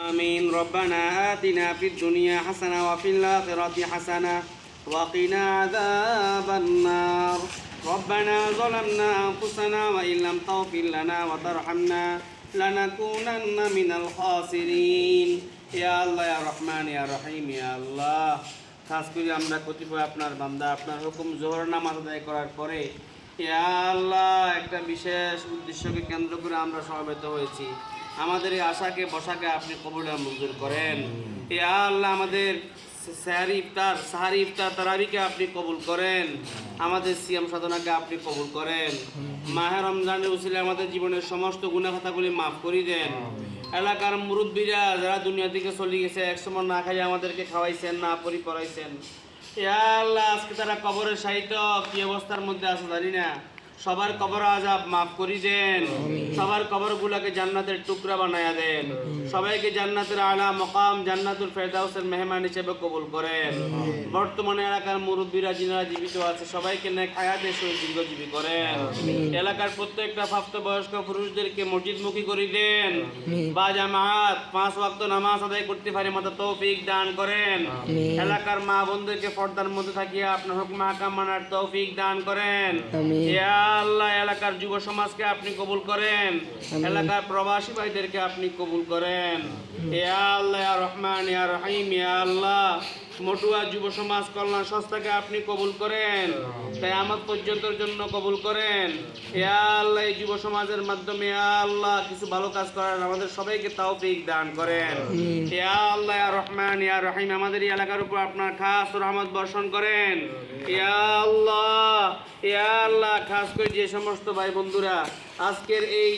آمين. ربنا آتنا في الدنيا حسنة وفي الآخرة حسنة وقنا عذاب النار. ربنا ظلمنا أنفسنا وإن لم تغفر لنا وترحمنا لنكونن من الخاسرين. يا الله يا رحمن يا رحيم يا الله. খাস করে আমরা কতিপয় আপনার বান্দা আপনার হুকুম জোহর নামাজ আদায় করার পরে ইয়া আল্লাহ একটা বিশেষ উদ্দেশ্যকে কেন্দ্র করে আমরা সমবেত হয়েছি। আমাদের এই আশাকে বসাকে আপনি কবুল মঞ্জুর করেন। ইয়া আল্লাহ আমাদের সাহারি ইফতার তারাবিকে আপনি কবুল করেন। আমাদের সিয়াম সাধনাকে আপনি কবুল করেন। মাহে রমজানের উসিলে আমাদের জীবনের সমস্ত গুনাহ খাতাগুলি মাফ করে দেন। এলাকার মুরব্বীরা যারা দুনিয়া থেকে চলে গেছে, একসময় না খাইয়ে আমাদেরকে খাওয়াইছেন, না পরি পড়াইছেন, ইয়া আল্লাহ আজকে তারা কবরের সাহিত্য কি অবস্থার মধ্যে আছে জানি না। সবার কবর আযাব মাফ করে দেন। সবার কবরগুলোকে জান্নাতের টুকরা বানায়া দেন। সবাইকে জান্নাতের আলা মাকাম জান্নাতুল ফেরদাউসের মেহমান হিসেবে কবুল করেন। বর্তমানে এলাকার মুরব্বীরা যিনারা জীবিত আছে সবাইকে নেক হায়াতে দীর্ঘজীবী করেন। এলাকার প্রত্যেকটা প্রাপ্তবয়স্ক পুরুষদেরকে মসজিদমুখী করে দেন। বা জামাত 5 ওয়াক্ত নামাজ আদায় করতে পারে মতো তৌফিক দান করেন। এলাকার মা বোনদেরকে পর্দার মধ্যে থাকিয়ে আপনার হুকুম আহকাম মানার তৌফিক দান করেন। ইয়া আল্লাহ এলাকার যুব সমাজকে আপনি কবুল করেন। এলাকার প্রবাসী ভাইদেরকে আপনি কবুল করেন। ইয়া আল্লাহ ইয়া রহমান ইয়া রহিম ইয়া আল্লাহ মটুয়া যুব সমাজ কল্যাণ সংস্থাকে আপনি কবুল করেন। কিয়ামত পর্যন্তর জন্য কবুল করেন। ইয়া আল্লাহ এই যুব সমাজের মাধ্যমে ইয়া আল্লাহ কিছু ভালো কাজ করার আমাদের সবাইকে তৌফিক দান করেন। ইয়া আল্লাহ ইয়া রহমান ইয়া রহিম আমাদের এই এলাকার উপর আপনার খাস রহমত বর্ষণ করেন। ইয়া আল্লাহ খাস করে যে সমস্ত ভাই বন্ধুরা আজকের এই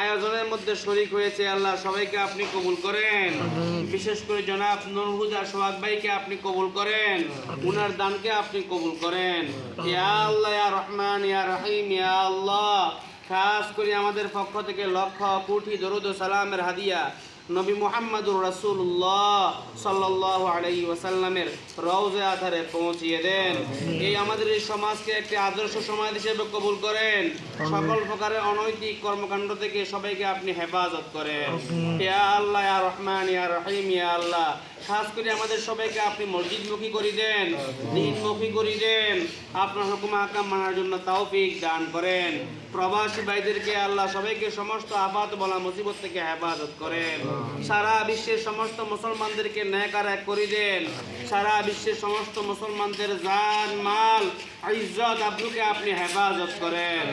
আয়োজনের মধ্যে শরীক হয়েছে আল্লাহ সবাইকে আপনি কবুল করেন। বিশেষ করে জনাব নূর হুদা সোহাগ ভাইকে আপনি কবুল করেন। উনার দানকে আপনি কবুল করেন। ইয়া আল্লাহ ইয়া রহমান ইয়া রহিম ইয়া আল্লাহ খাস করে আমাদের পক্ষ থেকে লক্ষ কোটি দরুদ ও সালামের হাদিয়া নবী মুহাম্মদুর রাসূলুল্লাহ সাল্লাল্লাহু আলাইহি ওয়াসাল্লামের রওজা আথারে পৌঁছিয়ে দেন। এই আমাদের এই সমাজকে একটি আদর্শ সমাজ হিসেবে কবুল করেন। সকল প্রকারের অনৈতিক কর্মকাণ্ড থেকে সবাইকে আপনি হেফাজত করেন। ইয়া আল্লাহ ইয়া রহমান ইয়া রহিম ইয়া আল্লাহ খাস করে আমাদের সবাইকে আপনি মসজিদমুখী করে দেন, দ্বীনমুখী করে দেন। আপনার হুকুম আহকাম মানার জন্য তৌফিক দান করেন। প্রবাসী ভাইদেরকে আল্লাহ সবাইকে সমস্ত আফাত বলা মুসিবত থেকে হেফাজত করেন। সারা বিশ্বের সমস্ত মুসলমানদেরকে নেক আর এক করে দেন। সারা বিশ্বের সমস্ত মুসলমানদের জান মাল ইজ্জত আবরুকে আপনি হেফাজত করেন।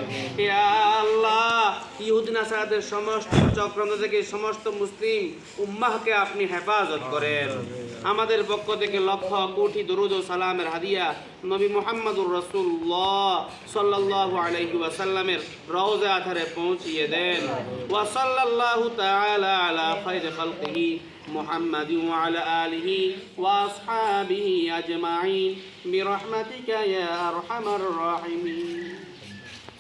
ইয়া আল্লাহ ইহুদি নাসারাদের সমস্ত চক্রান্ত থেকে সমস্ত মুসলিম উম্মাহকে আপনি হেফাজত করেন। আমাদের পক্ষ থেকে লক্ষ কোটি দরুদ ও সালামের হাদিয়া নবী মুহাম্মদুর রাসূলুল্লাহ সাল্লাল্লাহু আলাইহি ওয়াসাল্লামের রওজা আথারে পৌঁছিয়ে দেন। ওয়া সাল্লাল্লাহু তাআলা আলা খায়রি খালকিহি محمد وعلى آله وأصحابه أجمعين برحمتك يا أرحم الراحمين.